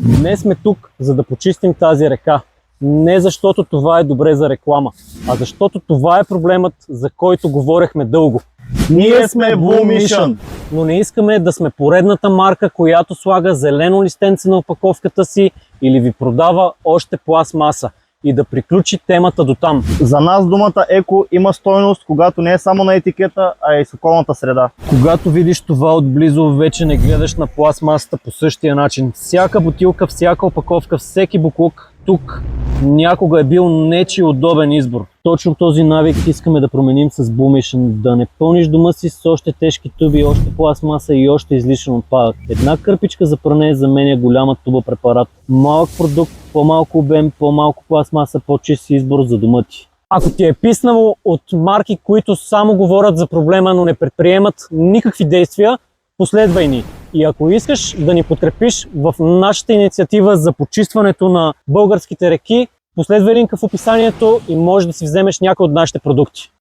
Днес сме тук, за да почистим тази река. Не защото това е добре за реклама, а защото това е проблемът, за който говорехме дълго. Ние сме Blue Mission, но не искаме да сме поредната марка, която слага зелено листенце на опаковката си или ви продава още пластмаса и да приключи темата до там. За нас думата еко има стойност, когато не е само на етикета, а и с околната среда. Когато видиш това отблизо, вече не гледаш на пластмасата по същия начин. Всяка бутилка, всяка опаковка, всеки буклук тук някога е бил нечи удобен избор. Точно този навик искаме да променим с Blue Mission. Да не пълниш дома си с още тежки туби, още пластмаса и още излишен отпадък. Една кърпичка за пране заменя голяма туба препарат. Малък продукт, по-малко обем, по-малко пластмаса, по-чист избор за дома ти. Ако ти е писнало от марки, които само говорят за проблема, но не предприемат никакви действия, последвай ни. И ако искаш да ни подкрепиш в нашата инициатива за почистването на българските реки, последвай линка в описанието и можеш да си вземеш някой от нашите продукти.